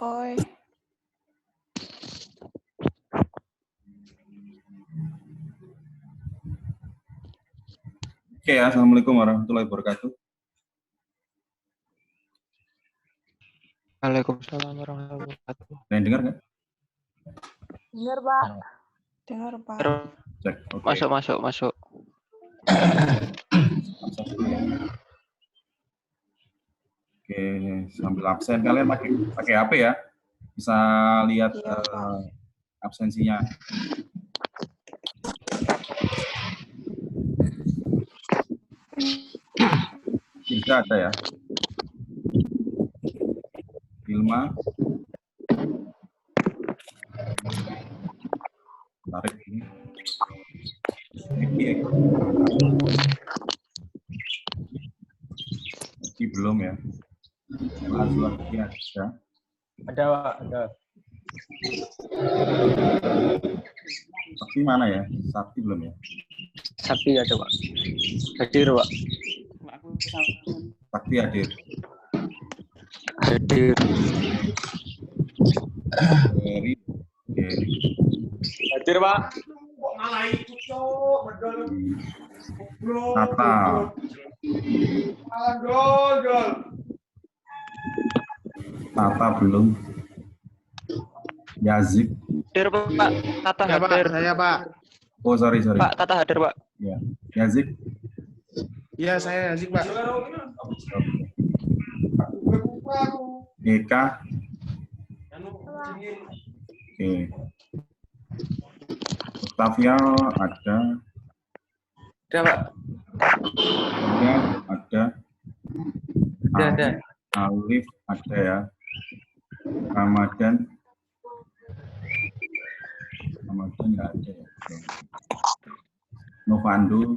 Oi. Oke, assalamualaikum warahmatullahi wabarakatuh. Waalaikumsalam warahmatullahi wabarakatuh. Kalian dengar nggak? Dengar, Pak. Dengar, Pak. Cek. Oke. Masuk. Absen dulu ya. Oke, sambil absen kalian pakai HP ya. Bisa lihat Iya, Pak. absensinya. Tidak ada ya. Ilma. Tarik ini. Ini belum ya. Luar biasa. Ada, Pak. Ada. Sakti mana ya? Sakti belum ya? Sakti ada, Pak. Hadir, Pak. Sakti hadir. Hadir. Hadir, Pak. Tata. Tata belum. Yazid. Hadir, Pak. Tata Ya, hadir. Pak, saya, Pak. Oh, sorry. Pak, Tata hadir, Pak. Ya. Yazid. Iya, saya Azik, Pak. Eka. Oke. Octavia ada. Ada, Pak. Ada. Ada. Alif ada ya. Ramadan nggak ada ya. Novando.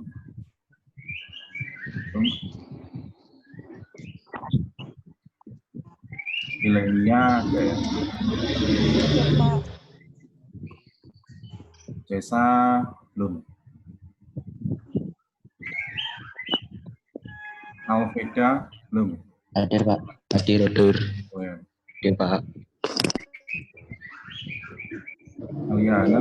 Ilenia ada ya. Iya, Pak. Jesa belum. Alveda belum. Hadir, Pak. Hadir. Oh, ya. Hadir, Pak. Aliana.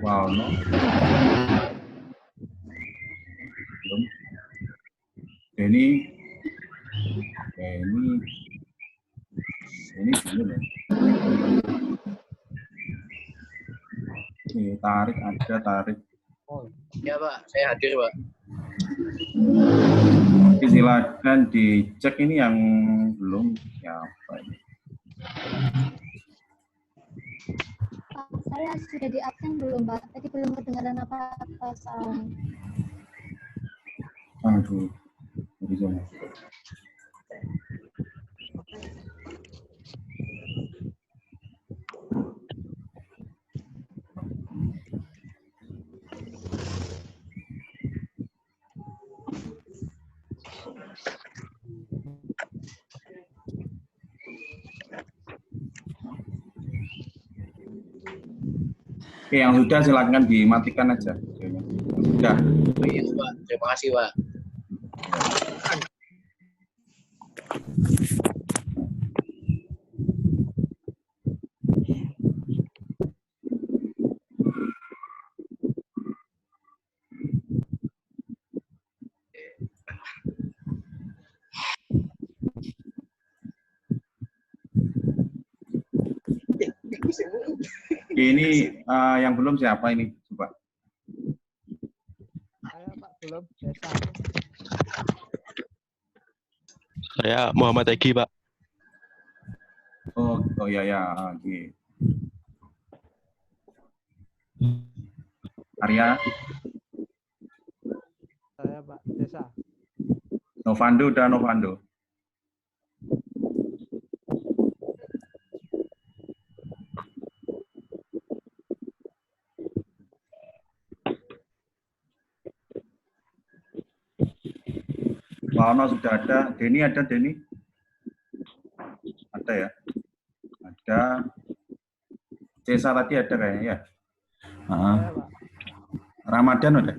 Wow, no. Belum. Ini belum ya. Oke, tarik. Ya, Pak. Saya hadir, Pak. Oke, silakan dicek ini yang belum siapa ini. Pak, saya sudah di absen belum, Pak? Tadi belum kedengaran apa-apa soalnya. Aduh, dari sana. Oke, yang sudah silakan dimatikan aja. Sudah. Iya, Pak. Terima kasih, Pak. Ini yang belum siapa ini? Coba. Saya, Pak, belum. Desa. Saya Muhammad Egi, Pak. Oh ya. Oke. Arya. Saya, Pak. Desa. Novando. Maono sudah ada. Denny ada, Denny? Ada ya? Ada. Cesa tadi ada kayaknya ya? Saya, Pak. Ramadan ada?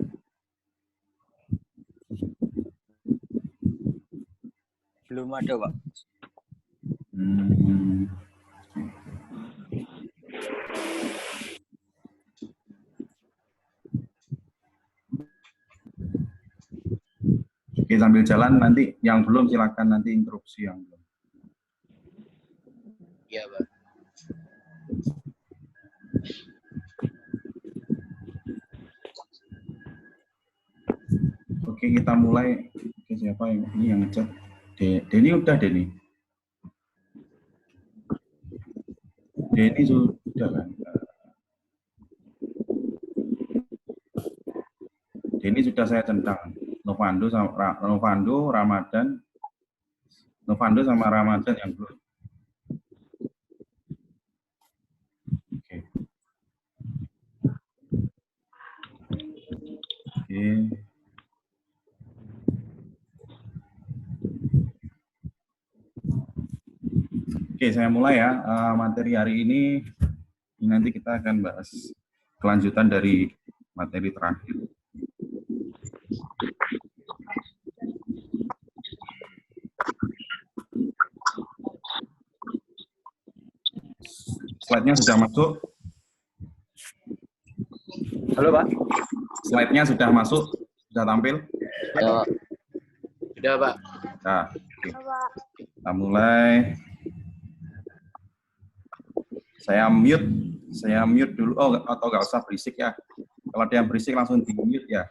Belum ada, Pak. Hmm. Oke, sambil jalan nanti yang belum silakan nanti interupsi yang belum. Iya, Pak. Oke, kita mulai. Oke, siapa yang ini yang ngechat? Denny udah, Denny. Denny sudah kan? Denny sudah saya centang. Novando sama Ramadan. Novando sama Ramadan yang belum. Oke. Oke. Oke, saya mulai ya. Materi hari ini nanti kita akan bahas kelanjutan dari materi terakhir. Slide-nya sudah masuk. Halo, Pak. Slide-nya sudah masuk, sudah tampil. Ya, Pak. Sudah, Pak. Nah, oke. Kita mulai. Saya mute dulu. Oh, atau nggak usah berisik ya. Kalau ada yang berisik langsung di-mute ya.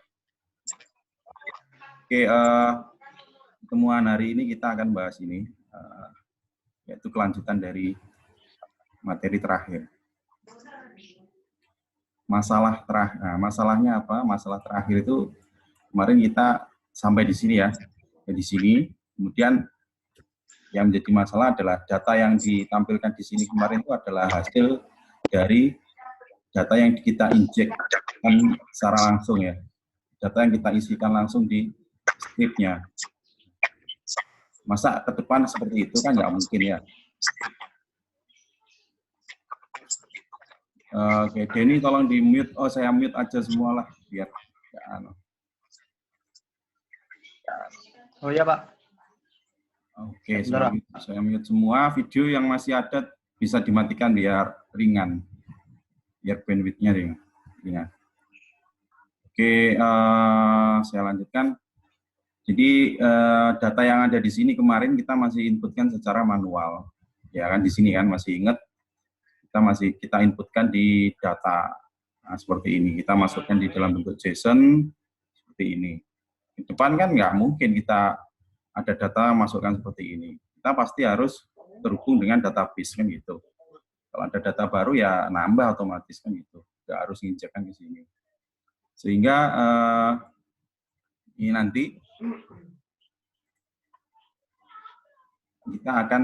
Oke, pertemuan hari ini kita akan bahas ini, yaitu kelanjutan dari materi terakhir. Masalahnya apa? Masalah terakhir itu kemarin kita sampai di sini ya. Di sini, kemudian yang menjadi masalah adalah data yang ditampilkan di sini kemarin itu adalah hasil dari data yang kita injekkan secara langsung ya. Data yang kita isikan langsung di script-nya. Masa ke depan seperti itu kan nggak mungkin ya. Oke, Denny tolong di mute. Oh, saya mute aja semua lah biar ya, Oh iya, Pak. Oke, saya mute semua. Video yang masih ada bisa dimatikan biar ringan, biar bandwidth-nya ringan. Oke, saya lanjutkan. Jadi data yang ada di sini kemarin kita masih inputkan secara manual, ya kan di sini kan masih ingat. Kita inputkan di data seperti ini. Kita masukkan di dalam bentuk JSON seperti ini. Di depan kan nggak mungkin kita ada data masukkan seperti ini. Kita pasti harus terhubung dengan database kan gitu. Kalau ada data baru ya nambah otomatis kan gitu. Nggak harus nginjekkan di sini. Sehingga ini nanti kita akan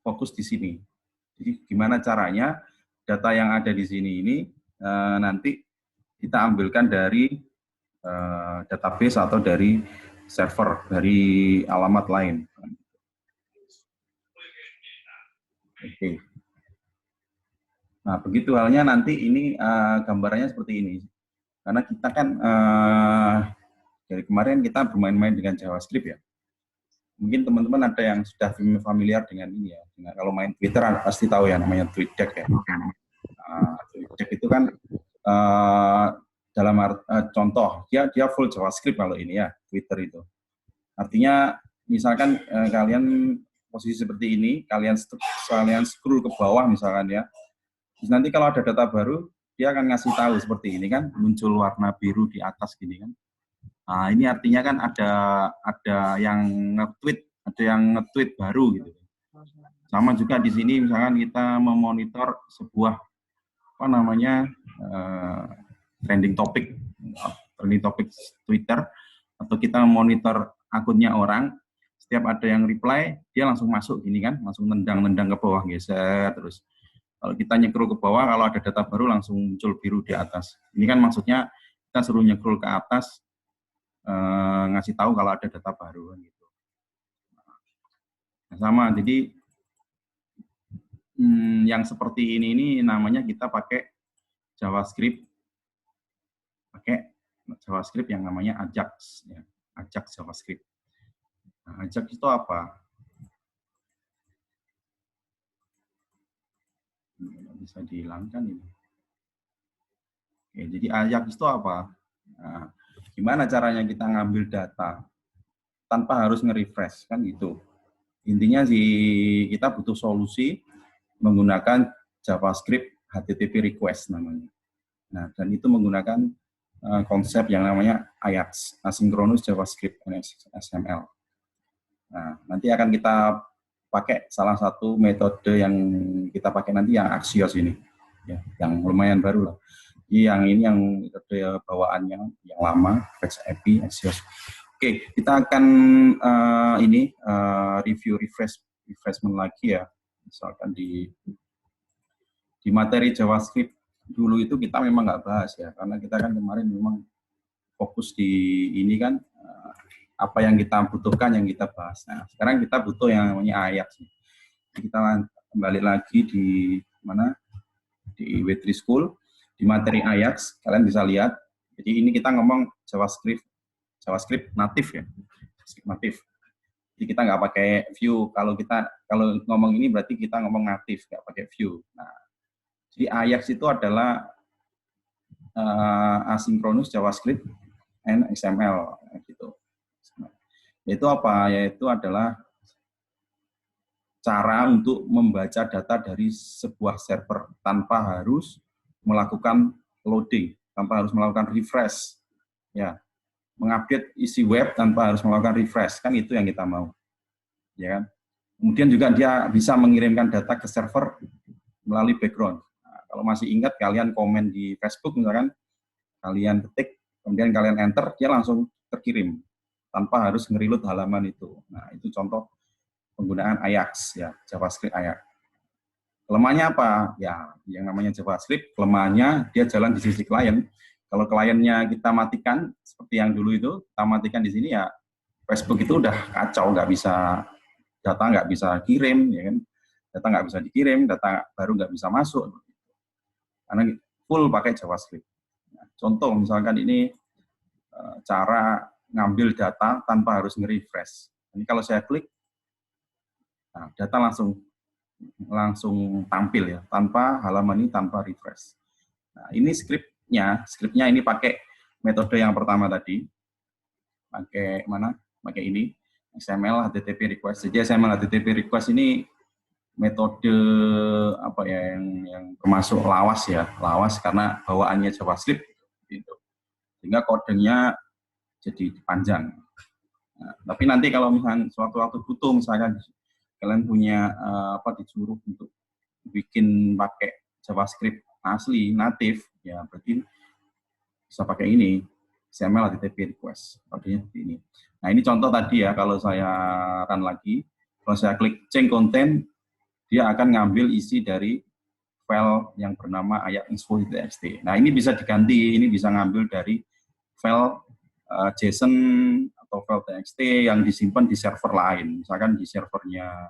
fokus di sini. Jadi gimana caranya data yang ada di sini ini nanti kita ambilkan dari database atau dari server, dari alamat lain. Oke. Nah, begitu halnya nanti ini gambarannya seperti ini. Karena kita kan dari kemarin kita bermain-main dengan JavaScript ya. Mungkin teman-teman ada yang sudah familiar dengan ini ya. Kalau main Twitter pasti tahu ya namanya TweetDeck ya. TweetDeck itu kan dalam contoh dia full JavaScript kalau ini ya Twitter itu. Artinya misalkan kalian posisi seperti ini, kalian scroll ke bawah misalkan ya. Terus nanti kalau ada data baru dia akan ngasih tahu seperti ini kan, muncul warna biru di atas gini kan. Nah, ini artinya kan ada yang nge-tweet baru gitu. Sama juga di sini misalkan kita memonitor sebuah trending topic Twitter, atau kita memonitor akunnya orang, setiap ada yang reply dia langsung masuk gini kan, langsung nendang ke bawah geser terus. Kalau kita nyekrol ke bawah, kalau ada data baru langsung muncul biru di atas. Ini kan maksudnya kita suruh nyekrol ke atas, ngasih tahu kalau ada data baru gitu. Nah, sama, jadi yang seperti ini namanya kita pakai JavaScript yang namanya Ajax ya, Ajax JavaScript. Nah, Ajax itu apa? Nggak bisa dihilangkan ini. Oke, jadi Ajax itu apa? Nah, gimana caranya kita ngambil data tanpa harus nge-refresh, kan gitu. Intinya sih kita butuh solusi menggunakan JavaScript HTTP request namanya. Nah, dan itu menggunakan konsep yang namanya AJAX, Asynchronous JavaScript XML. Nah, nanti akan kita pakai salah satu metode yang kita pakai nanti yang Axios ini, ya, yang lumayan baru lah. Yang ini yang metode bawaannya yang lama, Fetch API, Axios. Oke, kita akan review refreshment lagi ya. Misalkan di materi JavaScript dulu itu kita memang nggak bahas ya, karena kita kan kemarin memang fokus di ini kan apa yang kita butuhkan yang kita bahas. Nah, sekarang kita butuh yang namanya Ajax. Kita kembali lagi di mana? Di W3 School, di materi Ajax, kalian bisa lihat. Jadi ini kita ngomong JavaScript natif ya, JavaScript natif. Jadi kita nggak pakai view. Kalau ngomong ini berarti kita ngomong natif, nggak pakai view. Nah, jadi Ajax itu adalah asynchronous JavaScript and XML gitu. Itu apa? Yaitu adalah cara untuk membaca data dari sebuah server tanpa harus melakukan loading, tanpa harus melakukan refresh. Ya, mengupdate isi web tanpa harus melakukan refresh, kan itu yang kita mau. Ya kan? Kemudian juga dia bisa mengirimkan data ke server melalui background. Kalau masih ingat, kalian komen di Facebook misalkan, kalian ketik, kemudian kalian enter, dia langsung terkirim, tanpa harus nge-reload halaman itu. Nah, itu contoh penggunaan Ajax, ya, JavaScript Ajax. Kelemahannya apa? Ya, yang namanya JavaScript, kelemahannya dia jalan di sisi klien. Kalau kliennya kita matikan, seperti yang dulu itu, kita matikan di sini ya, Facebook itu udah kacau, data nggak bisa kirim, ya kan? Data nggak bisa dikirim, data baru nggak bisa masuk. Karena full pakai JavaScript. Nah, contoh misalkan ini cara ngambil data tanpa harus nge-refresh. Ini kalau saya klik, nah, data langsung tampil ya, tanpa halaman ini tanpa refresh. Nah, ini skripnya ini pakai metode yang pertama tadi, pakai mana? Pakai ini XML HTTP request. Jadi XML HTTP request ini metode apa ya yang termasuk lawas ya, lawas karena bawaannya JavaScript gitu. Sehingga kodenya jadi panjang. Nah, tapi nanti kalau misalnya suatu waktu butuh misalkan kalian punya disuruh untuk bikin pakai JavaScript asli natif ya, berarti bisa pakai ini XML HTTP request kodenya seperti ini. Nah, ini contoh tadi ya, kalau saya run lagi, kalau saya klik change content, dia akan ngambil isi dari file yang bernama ajax.info.txt. Nah, ini bisa diganti, ini bisa ngambil dari file JSON atau file TXT yang disimpan di server lain. Misalkan di servernya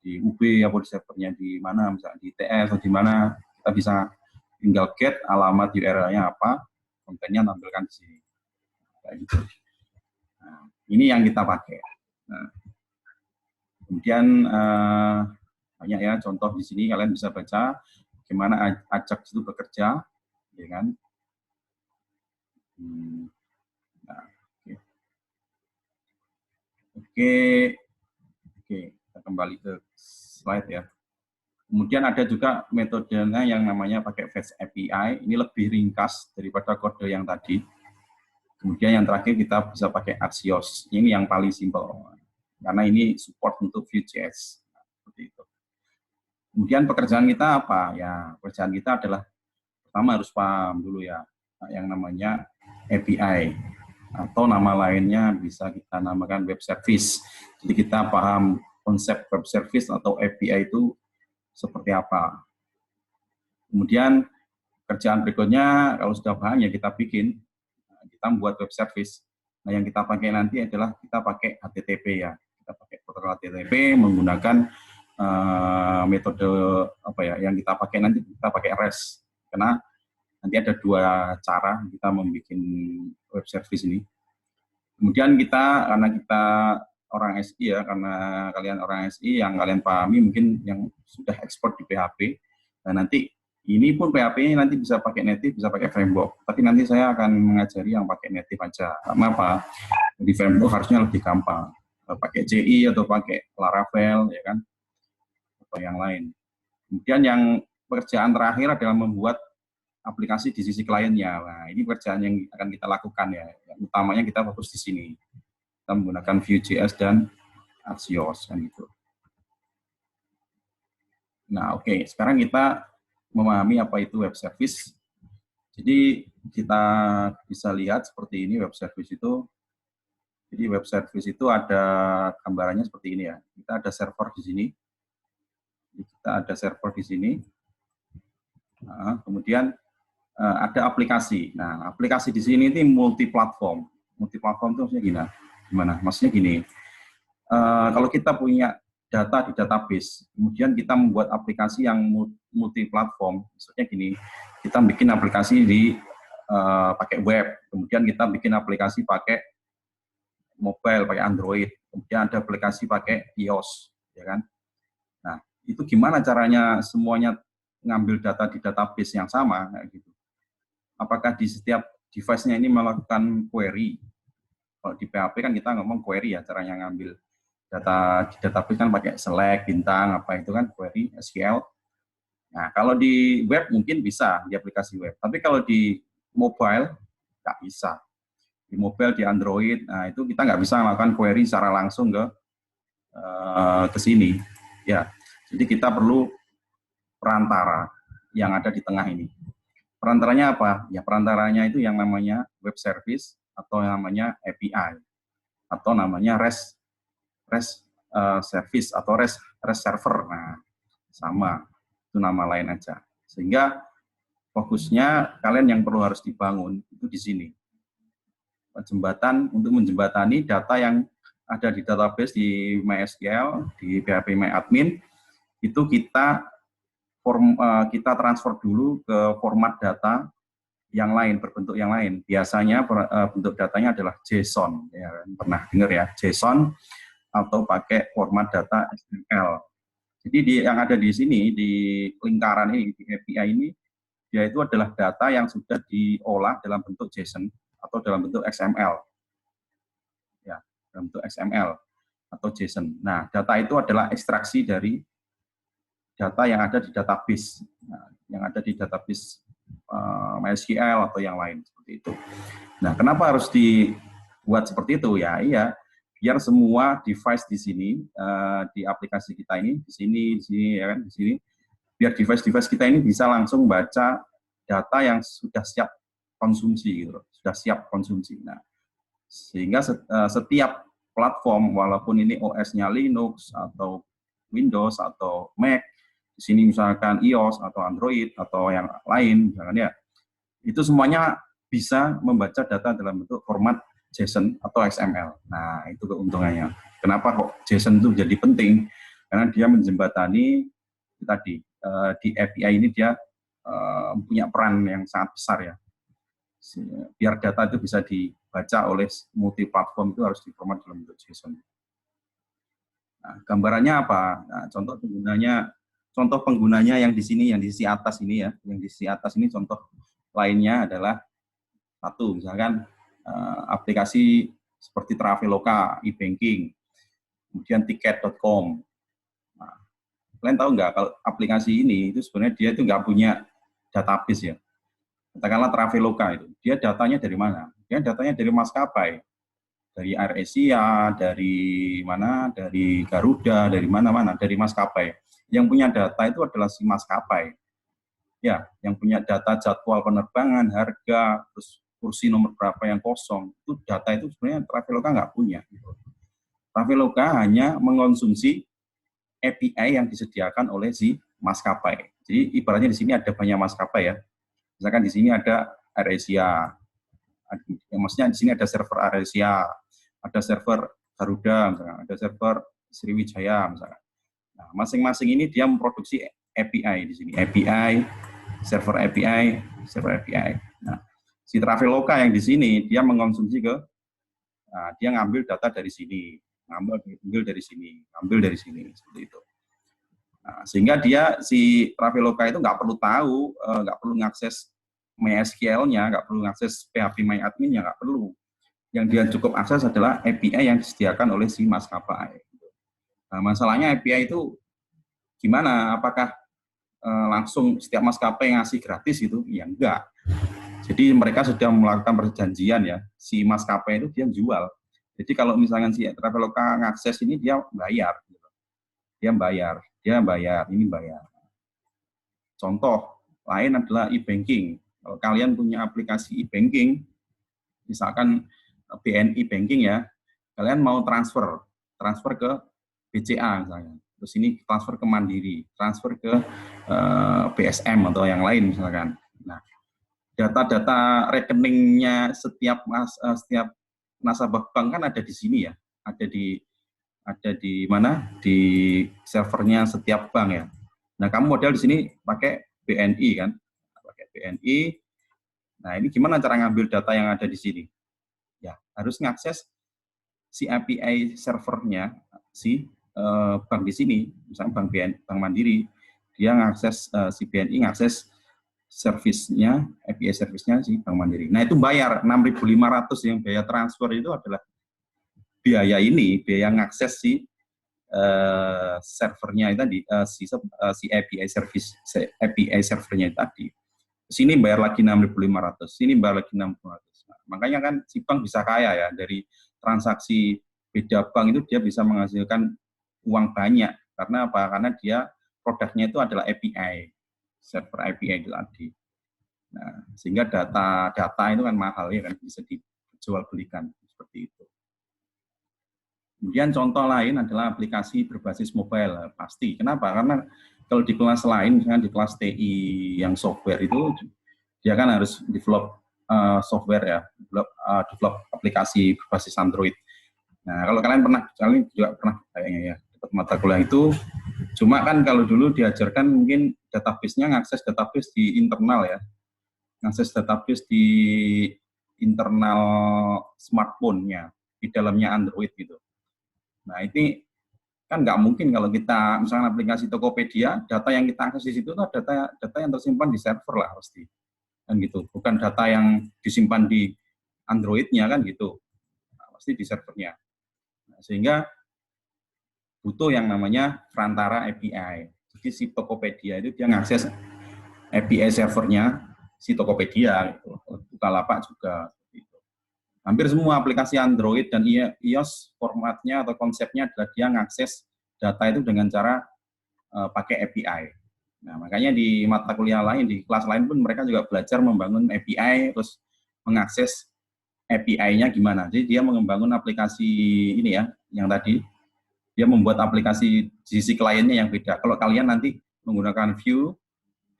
di UB atau di servernya di mana, misalnya di TS atau di mana, kita bisa tinggal get alamat URL-nya apa, kontennya tampilkan di sini. Kayak gitu. Nah, ini yang kita pakai. Nah, kemudian banyak ya contoh di sini, kalian bisa baca bagaimana Ajax itu bekerja, ya kan? Nah, oke, kita kembali ke slide ya. Kemudian ada juga metodenya yang namanya pakai Fetch API, ini lebih ringkas daripada kode yang tadi. Kemudian yang terakhir kita bisa pakai Axios, ini yang paling simpel, karena ini support untuk Vue.js. Nah, seperti itu. Kemudian pekerjaan kita apa? Ya, pekerjaan kita adalah pertama harus paham dulu ya yang namanya API atau nama lainnya bisa kita namakan web service. Jadi kita paham konsep web service atau API itu seperti apa. Kemudian pekerjaan berikutnya kalau sudah paham ya kita bikin, kita membuat web service. Nah, yang kita pakai nanti adalah kita pakai HTTP ya. Kita pakai protokol HTTP menggunakan metode apa ya yang kita pakai nanti, kita pakai REST, karena nanti ada dua cara kita membuat web service ini. Kemudian karena kita orang SI ya, karena kalian orang SI yang kalian pahami mungkin yang sudah ekspor di PHP. Nah, nanti ini pun PHP-nya nanti bisa pakai native, bisa pakai framework. Tapi nanti saya akan mengajari yang pakai native aja. Karena apa? Di framework harusnya lebih gampang. Pakai CI atau pakai Laravel, ya kan? Atau yang lain. Kemudian yang pekerjaan terakhir adalah membuat aplikasi di sisi kliennya. Nah, ini pekerjaan yang akan kita lakukan ya. Yang utamanya kita fokus di sini. Kita menggunakan Vue.js dan Axios kan gitu. Nah, oke. Sekarang kita memahami apa itu web service. Jadi kita bisa lihat seperti ini web service itu. Jadi web service itu ada gambarannya seperti ini ya. Kita ada server di sini. Kita ada server di sini. Nah, kemudian ada aplikasi. Nah, aplikasi di sini ini multi-platform. Multi-platform itu maksudnya gimana? Maksudnya gini, kalau kita punya data di database, kemudian kita membuat aplikasi yang multi-platform, maksudnya gini, kita bikin aplikasi pakai web, kemudian kita bikin aplikasi pakai mobile, pakai Android, kemudian ada aplikasi pakai iOS, ya kan? Nah, itu gimana caranya semuanya ngambil data di database yang sama, kayak gitu? Apakah di setiap device-nya ini melakukan query? Kalau di PHP kan kita ngomong query ya, caranya ngambil data di database kan pakai select, bintang, apa itu kan query, SQL. Nah, kalau di web mungkin bisa, di aplikasi web. Tapi kalau di mobile, nggak bisa. Di mobile, di Android, nah itu kita nggak bisa melakukan query secara langsung ke sini. Ya, jadi kita perlu perantara yang ada di tengah ini. Perantaranya apa? Ya perantaranya itu yang namanya web service atau yang namanya API atau namanya REST service atau REST server. Nah, sama itu nama lain aja. Sehingga fokusnya kalian yang perlu harus dibangun itu di sini. Jembatan untuk menjembatani data yang ada di database di MySQL, di PHP MyAdmin itu kita transfer dulu ke format data yang lain, berbentuk yang lain. Biasanya bentuk datanya adalah JSON, ya, pernah dengar ya, JSON atau pakai format data XML. Jadi yang ada di sini, di lingkaran ini, di API ini, dia itu adalah data yang sudah diolah dalam bentuk JSON atau dalam bentuk XML. Ya, dalam bentuk XML atau JSON. Nah, data itu adalah ekstraksi dari data yang ada di database, yang ada di database MySQL atau yang lain seperti itu. Nah, kenapa harus dibuat seperti itu ya? Iya, biar semua device di sini di aplikasi kita ini di sini ya kan di sini, biar device kita ini bisa langsung baca data yang sudah siap konsumsi gitu, sudah siap konsumsi. Nah, sehingga setiap platform walaupun ini OS-nya Linux atau Windows atau Mac, di sini misalkan iOS atau Android atau yang lain, misalkan ya, itu semuanya bisa membaca data dalam bentuk format JSON atau XML. Nah, itu keuntungannya. Kenapa kok JSON itu jadi penting? Karena dia menjembatani tadi di API ini dia punya peran yang sangat besar ya. Biar data itu bisa dibaca oleh multi platform itu harus diformat dalam bentuk JSON. Nah, gambarannya apa? Nah, contoh penggunanya yang di sini, yang di sisi atas ini ya, yang di sisi atas ini contoh lainnya adalah satu, misalkan aplikasi seperti Traveloka, e-banking, kemudian tiket.com. Nah, kalian tahu nggak kalau aplikasi ini itu sebenarnya dia itu nggak punya database ya. Katakanlah Traveloka itu, dia datanya dari mana? Dia datanya dari maskapai, dari AirAsia, dari mana? Dari Garuda, dari mana-mana, dari maskapai. Yang punya data itu adalah si maskapai. Ya, yang punya data jadwal penerbangan, harga, terus kursi nomor berapa yang kosong. Itu data itu sebenarnya Traveloka nggak punya. Traveloka hanya mengonsumsi API yang disediakan oleh si maskapai. Jadi ibaratnya di sini ada banyak maskapai ya. Misalkan di sini ada AirAsia. Maksudnya di sini ada server AirAsia, ada server Garuda, misalkan, ada server Sriwijaya, misalkan. Nah, masing-masing ini dia memproduksi API di sini. API, server API, server API. Nah, si Traveloka yang di sini dia mengonsumsi dia ngambil data dari sini. ngambil dari sini, seperti itu. Nah, sehingga si Traveloka itu nggak perlu tahu, nggak perlu ngakses MySQL-nya, nggak perlu ngakses PHP MyAdmin-nya, nggak perlu. Yang dia cukup akses adalah API yang disediakan oleh si maskapai. Nah, masalahnya API itu gimana? Apakah langsung setiap maskapai ngasih gratis itu? Ya enggak. Jadi mereka sudah melakukan perjanjian ya. Si maskapai itu dia jual. Jadi kalau misalkan si Traveloka ngakses ini dia bayar. Dia bayar, ini bayar. Contoh lain adalah e-banking. Kalau kalian punya aplikasi e-banking, misalkan BNI Banking ya, kalian mau transfer ke BCA misalnya. Terus ini transfer ke Mandiri, transfer ke BSM atau yang lain misalkan. Nah, data-data rekeningnya setiap nasabah bank kan ada di sini ya, ada di mana? Di servernya setiap bank ya. Nah, kamu modal di sini pakai BNI kan, pakai BNI. Nah, ini gimana cara ngambil data yang ada di sini? Ya, harus ngakses si API servernya si bank di sini, misalnya Bank Mandiri, dia ngakses si BNI ngakses servisnya, API servisnya si Bank Mandiri. Nah, itu bayar 6.500 yang biaya transfer itu adalah biaya ngakses si servernya tadi, si API service, API servernya tadi. Sini bayar lagi 6.500, sini bayar lagi 6.500. Nah, makanya kan si bank bisa kaya ya, dari transaksi beda bank itu dia bisa menghasilkan uang banyak. Karena apa? Karena dia produknya itu adalah API, server API itu tadi. Nah, sehingga data itu kan mahal ya kan, bisa dijual belikan seperti itu. Kemudian contoh lain adalah aplikasi berbasis mobile, pasti. Kenapa? Karena kalau di kelas lain, misalnya di kelas TI yang software itu, dia kan harus develop software ya, develop aplikasi berbasis Android. Nah, kalau kalian juga pernah kayaknya ya, dapat mata kuliah itu, cuma kan kalau dulu diajarkan mungkin database-nya ngakses database di internal ya, ngakses database di internal smartphone-nya, di dalamnya Android gitu. Nah, ini kan nggak mungkin kalau kita misalnya aplikasi Tokopedia, data yang kita akses di situ tuh data yang tersimpan di server lah pasti, kan gitu. Bukan data yang disimpan di Android-nya kan gitu, nah, pasti di servernya. Nah, sehingga butuh yang namanya perantara API. Jadi si Tokopedia itu dia ngakses API servernya si Tokopedia, gitu. Bukalapak juga. Hampir semua aplikasi Android dan iOS formatnya atau konsepnya adalah dia ngakses data itu dengan cara pakai API. Nah, makanya di mata kuliah lain, di kelas lain pun mereka juga belajar membangun API, terus mengakses API-nya gimana. Jadi dia mengembangkan aplikasi ini ya, yang tadi, dia membuat aplikasi di sisi kliennya yang beda. Kalau kalian nanti menggunakan Vue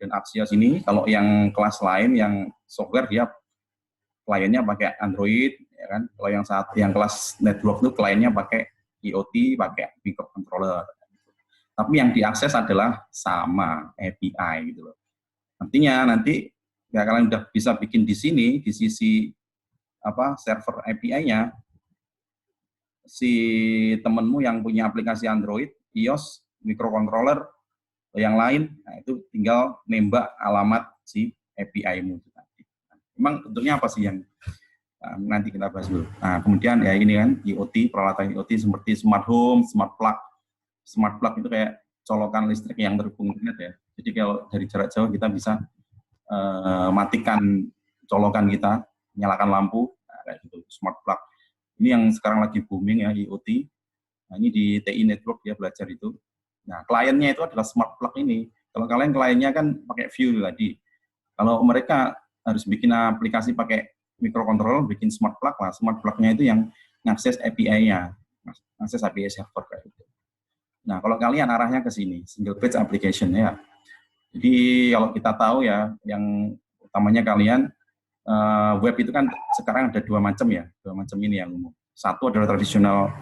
dan Axios ini, kalau yang kelas lain, yang software, dia kliennya pakai Android, ya kan? Kalau yang kelas network itu kliennya pakai IoT, pakai microcontroller. Tapi yang diakses adalah sama API gitu loh. Artinya nanti ya kalian udah bisa bikin di sini, di sisi server API-nya, si temenmu yang punya aplikasi Android, iOS, microcontroller, atau yang lain, nah itu tinggal nembak alamat si API-mu. Memang bentuknya apa sih yang nanti kita bahas dulu. Nah, kemudian ya ini kan IoT, peralatan IoT seperti smart home, smart plug. Smart plug itu kayak colokan listrik yang terhubung internet ya. Jadi kalau dari jarak jauh kita bisa matikan colokan kita, nyalakan lampu, nah, kayak gitu, smart plug. Ini yang sekarang lagi booming ya, IoT. Nah, ini di TI Network dia belajar itu. Nah, kliennya itu adalah smart plug ini. Kalau kalian kliennya kan pakai Vue tadi. Kalau mereka harus bikin aplikasi pakai microcontroller, bikin smart plug lah. Smart plug-nya itu yang ngakses API-nya, ngakses API server kayak gitu. Nah, kalau kalian arahnya ke sini, single page application ya. Jadi kalau kita tahu ya, yang utamanya kalian web itu kan sekarang ada dua macam ini yang umum. Satu adalah tradisional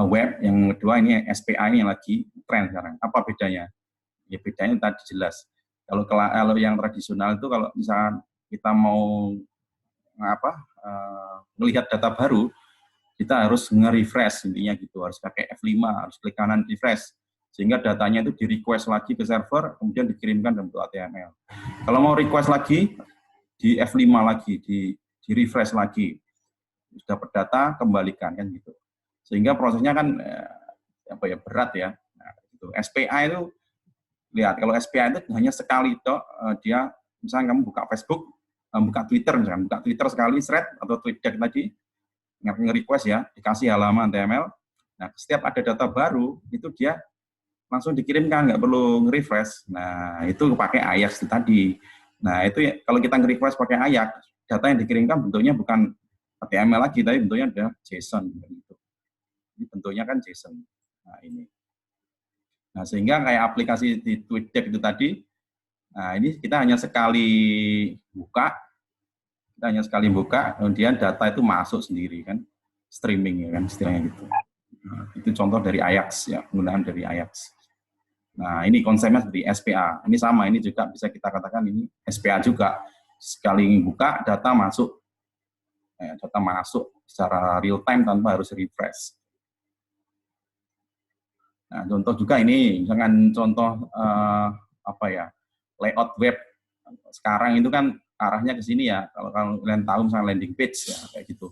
web, yang kedua ini SPA ini yang lagi tren sekarang. Apa bedanya? Ya bedanya tadi jelas. Kalau yang tradisional itu kalau misalnya kita mau melihat data baru, kita harus nge-refresh, intinya gitu, harus pakai F5, harus klik kanan refresh, sehingga datanya itu di-request lagi ke server, kemudian dikirimkan dalam bentuk HTML. Kalau mau request lagi, di F5 lagi, di-refresh lagi, sudah dapat data, kembalikan, kan gitu. Sehingga prosesnya kan berat ya. Nah, gitu. SPA itu, lihat, kalau SPA itu hanya sekali toh, dia, misalnya kamu buka Facebook, buka Twitter misalkan, buka Twitter sekali, thread, atau tweet tadi, nge-request ya, dikasih halaman HTML. Nah, setiap ada data baru, itu dia langsung dikirimkan, nggak perlu nge-refresh. Nah, itu pakai Ajax itu tadi. Nah, itu ya, kalau kita nge-refresh pakai Ajax, data yang dikirimkan bentuknya bukan HTML lagi, tapi bentuknya ada JSON. Gitu. Ini bentuknya kan JSON. Nah, ini. Nah, sehingga kayak aplikasi di TweetDeck itu tadi, nah ini kita hanya sekali buka, kemudian data itu masuk sendiri kan, streaming ya kan istilahnya gitu. Nah, itu contoh dari Ajax ya, penggunaan dari Ajax. Nah ini konsepnya seperti SPA. Ini sama, ini juga bisa kita katakan ini SPA juga. Sekali buka data masuk secara real time tanpa harus refresh. Nah contoh juga ini, misalkan contoh layout web sekarang itu kan arahnya ke sini ya, kalau kalian tahu misalnya landing page ya kayak gitu.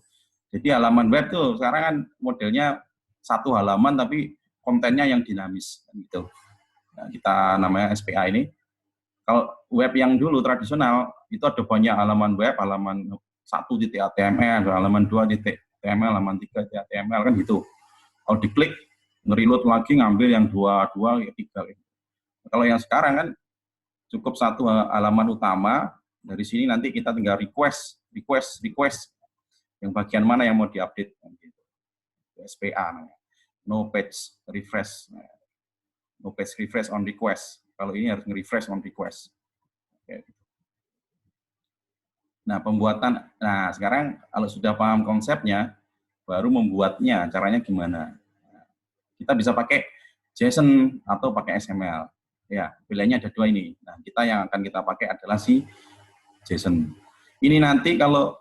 Jadi halaman web tuh sekarang kan modelnya satu halaman tapi kontennya yang dinamis gitu. Nah, kita namanya SPA ini. Kalau web yang dulu tradisional itu ada banyak halaman web, halaman 1.html, halaman 2.html, halaman 3.html kan gitu. Kalau diklik nge-reload lagi ngambil yang 2, 3 gitu. Kalau yang sekarang kan cukup satu halaman utama. Dari sini nanti kita tinggal request yang bagian mana yang mau diupdate. SPA namanya. No page refresh. No page refresh on request. Kalau ini harus nge-refresh on request. Oke. Nah, nah sekarang kalau sudah paham konsepnya, baru membuatnya, caranya gimana. Kita bisa pakai JSON atau pakai XML. Ya, pilihannya ada dua ini. Nah, yang akan kita pakai adalah si JSON. Ini nanti kalau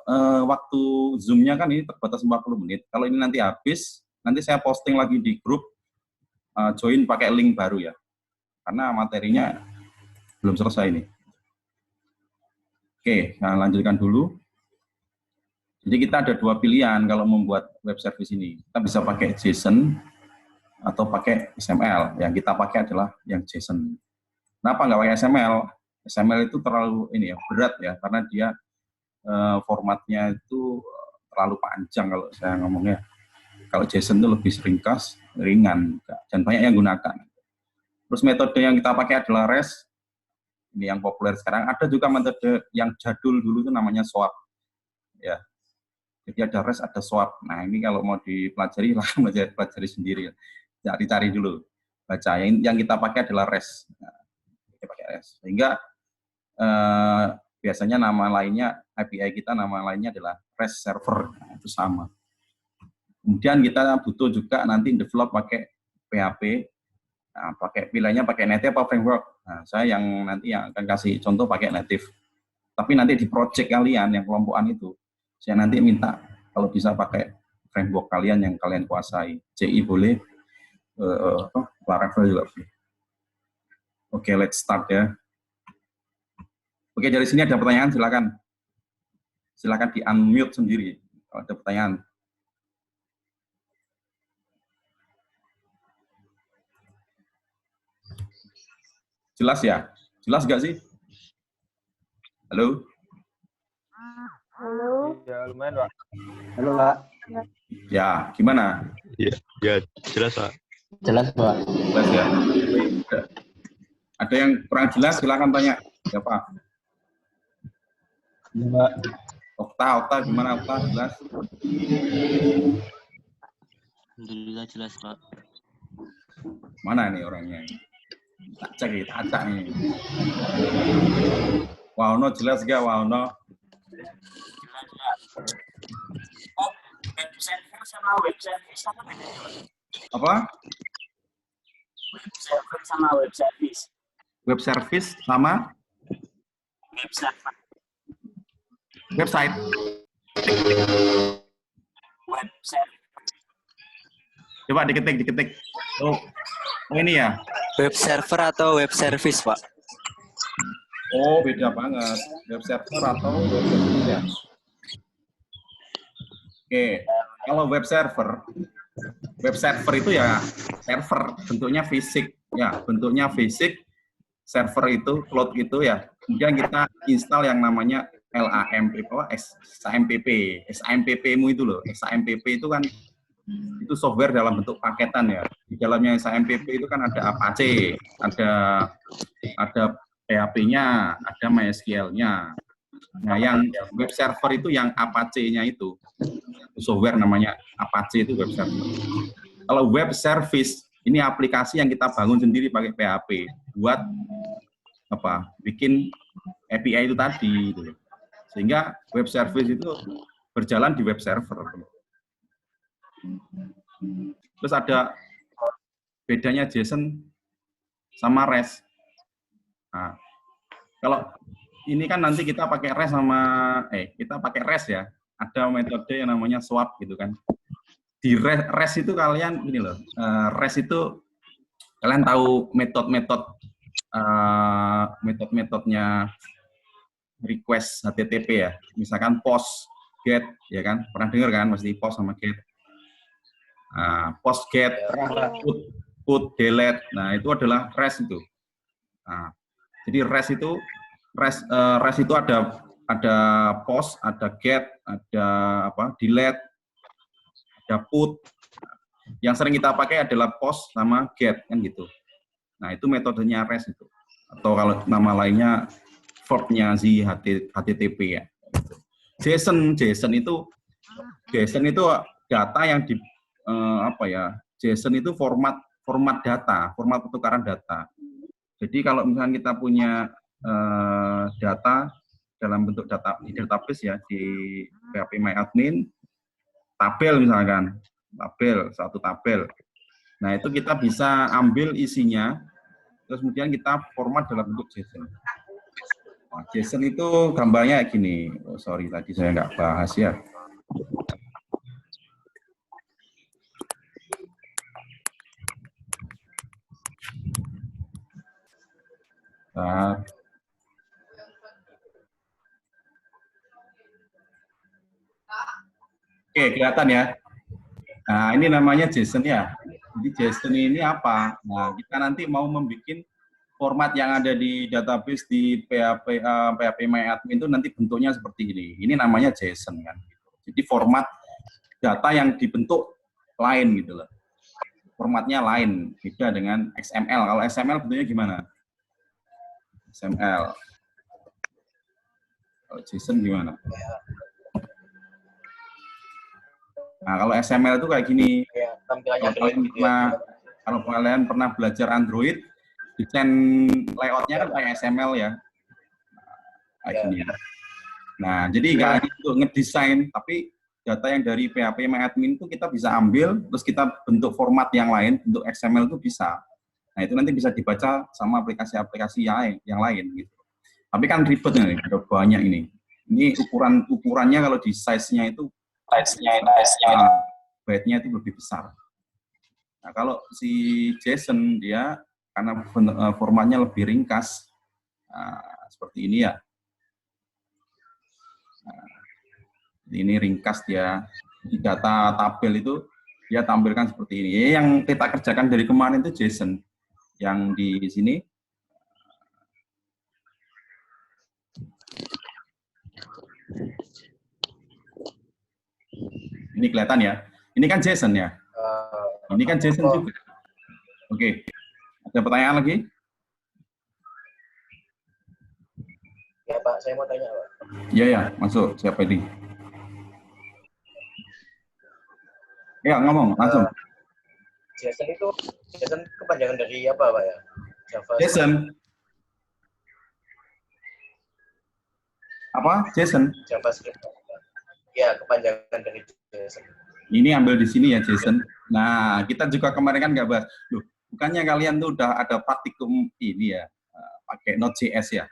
waktu Zoom-nya kan ini terbatas 40 menit. Kalau ini nanti habis, nanti saya posting lagi di grup, join pakai link baru ya. Karena materinya belum selesai ini. Oke, saya lanjutkan dulu. Jadi kita ada dua pilihan kalau membuat web service ini. Kita bisa pakai JSON atau pakai XML. Yang kita pakai adalah yang JSON. Kenapa nggak pakai XML? XML itu terlalu berat ya, karena dia formatnya itu terlalu panjang kalau saya ngomongnya. Kalau JSON itu lebih ringkas, ringan, dan banyak yang gunakan. Terus metode yang kita pakai adalah REST. Ini yang populer sekarang. Ada juga metode yang jadul dulu itu namanya SOAP. Ya. Jadi ada REST, ada SOAP. Nah ini kalau mau dipelajari, langsung pelajari sendiri. Cari-cari dulu. Baca. Yang kita pakai adalah REST. Nah, kita pakai REST. Sehingga biasanya nama lainnya, API kita nama lainnya adalah REST server. Nah, itu sama. Kemudian kita butuh juga nanti develop pakai PHP. Nah, pilihannya pakai native atau framework. Nah, saya yang akan kasih contoh pakai native. Tapi nanti di project kalian yang kelompokan itu, saya nanti minta kalau bisa pakai framework kalian yang kalian kuasai. CI boleh, Laravel juga boleh. Oke, let's start ya. Oke, dari sini ada pertanyaan, silakan. Silakan di-unmute sendiri kalau ada pertanyaan. Jelas ya? Jelas nggak sih? Halo? Halo. Ya, lumayan, Pak. Halo, Pak. Ya, gimana? Ya, jelas, Pak. Jelas, Pak. Jelas ya? Ada yang kurang jelas, silakan tanya. Ya, Pak. Ya, Pak. Okta, gimana Okta? Jelas? Alhamdulillah jelas, Pak. Mana nih orangnya? Tak cek, tak nih. Wauno jelas gak, Wauno? Web server sama web service apa bedanya? Apa? Web server sama web service. Web service sama? Web server. Website. Web server Coba diketik. Oh ini ya. Web server atau web service, Pak? Oh, beda banget. Web server atau web service ya. Oke, kalau web server itu ya server, bentuknya fisik. Ya, bentuknya fisik. Server itu, cloud itu ya. Kemudian kita install yang namanya SAMPP-mu itu loh. SAMPP itu kan itu software dalam bentuk paketan ya. Di dalamnya SAMPP itu kan ada Apache, ada PHP-nya, ada MySQL-nya. Nah, yang web server itu yang Apache-nya itu software namanya Apache itu web server. Kalau web service ini aplikasi yang kita bangun sendiri pakai PHP buat apa? Bikin API itu tadi gitu. Sehingga web service itu berjalan di web server. Terus ada bedanya JSON sama REST. Nah, kalau ini kan nanti kita pakai REST ya. Ada metode yang namanya swap gitu kan. Di REST itu kalian ini loh. REST itu kalian tahu metodenya request HTTP ya. Misalkan post, get ya kan. Pernah dengar kan mesti post sama get. Post, get, put, delete. Nah, itu adalah REST itu. Nah, jadi REST itu ada post, ada get, ada delete, ada put. Yang sering kita pakai adalah post sama get kan gitu. Nah, itu metodenya REST itu. Atau kalau nama lainnya verb-nya HTTP ya. JSON itu data yang JSON itu format data, format pertukaran data. Jadi kalau misalnya kita punya data dalam bentuk data di database ya di PHPMyAdmin, tabel misalkan, satu tabel. Nah itu kita bisa ambil isinya, terus kemudian kita format dalam bentuk JSON. Nah, JSON itu gambarnya gini. Oh sorry tadi saya nggak bahas ya. Nah, oke, kelihatan ya. Nah, ini namanya JSON ya. Jadi JSON ini apa? Nah, kita nanti mau membuat format yang ada di database di PHPMyAdmin itu nanti bentuknya seperti ini. Ini namanya JSON kan. Jadi format data yang dibentuk lain gitu loh. Formatnya lain, beda dengan XML. Kalau XML bentuknya gimana? XML. Kalau JSON gimana? Nah, kalau XML itu kayak gini. Kalau kalian pernah belajar Android, desain layoutnya kan kayak XML ya. Kayak gini ya. Nah, jadi nggak hanya untuk ngedesain, tapi data yang dari PHPMyAdmin itu kita bisa ambil, terus kita bentuk format yang lain, bentuk XML itu bisa. Nah, itu nanti bisa dibaca sama aplikasi-aplikasi yang lain gitu. Tapi kan ribet nih, ada banyak ini. Ini ukurannya kalau di size-nya itu byte-nya itu lebih besar. Nah, kalau si JSON dia karena formatnya lebih ringkas, seperti ini ya. Nah, ini ringkas dia. Di data tabel itu dia tampilkan seperti ini. Yang kita kerjakan dari kemarin itu JSON. Yang di sini ini kelihatan ya. Ini kan JSON ya. Ini kan JSON juga. Oke. Ada pertanyaan lagi? Ya Pak, saya mau tanya Pak. Iya ya, masuk. Siapa ini? Ya, ngomong langsung. JSON kepanjangan dari apa Pak ya? Java. JSON. Apa? JSON. JavaScript. Ya, kepanjangan dari JSON. Ini ambil di sini ya JSON. Nah, kita juga kemarin kan nggak bahas. Loh, bukannya kalian tuh udah ada praktikum ini ya, pakai Node.js ya?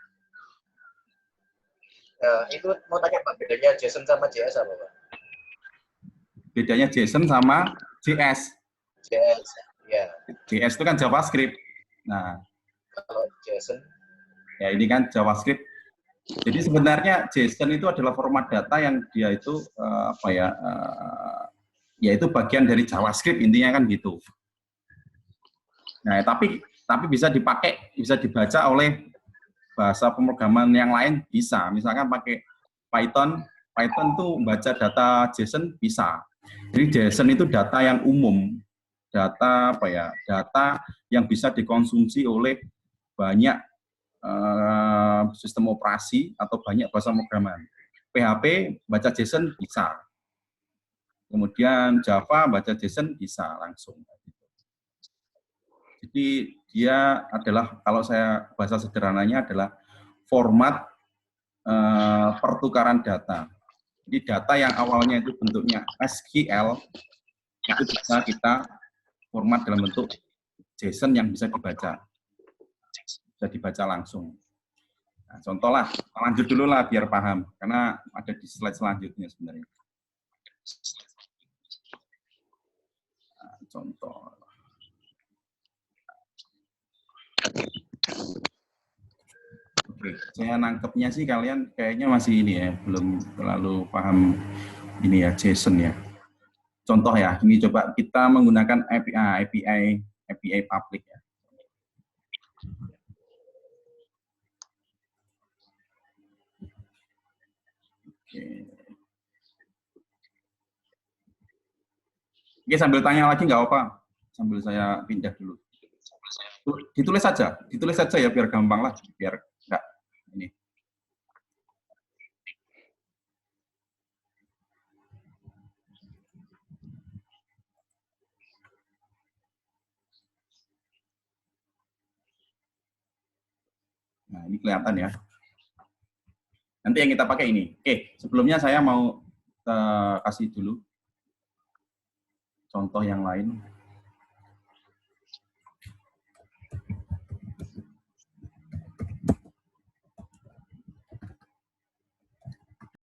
Itu mau tanya Pak, bedanya JSON sama JS apa Pak? Bedanya JSON sama JS. JS, ya. JS itu kan JavaScript. Nah, Kalau JSON, ya ini kan JavaScript. Jadi sebenarnya JSON itu adalah format data yang dia itu yaitu bagian dari JavaScript, intinya kan gitu. Nah, tapi bisa dipakai, bisa dibaca oleh bahasa pemrograman yang lain bisa. Misalkan pakai Python tuh baca data JSON bisa. Jadi JSON itu data yang umum, data data yang bisa dikonsumsi oleh banyak sistem operasi atau banyak bahasa pemrograman. PHP baca JSON bisa. Kemudian Java baca JSON bisa langsung. Jadi dia adalah, kalau saya bahasa sederhananya adalah format pertukaran data. Jadi data yang awalnya itu bentuknya SQL, itu bisa kita format dalam bentuk JSON yang bisa dibaca. Bisa dibaca langsung. Nah, contoh lah, lanjut dulu lah biar paham, karena ada di slide selanjutnya sebenarnya. Nah, contoh. Oke, saya nangkepnya sih kalian kayaknya masih ini ya, belum terlalu paham ini ya, JSON ya. Contoh ya, ini coba kita menggunakan API public ya. Oke, sambil tanya lagi nggak apa, sambil saya pindah dulu. Ditulis saja ya biar gampang lah, biar enggak ini. Nah, ini kelihatan ya. Nanti yang kita pakai ini. Oke, sebelumnya saya mau kasih dulu contoh yang lain.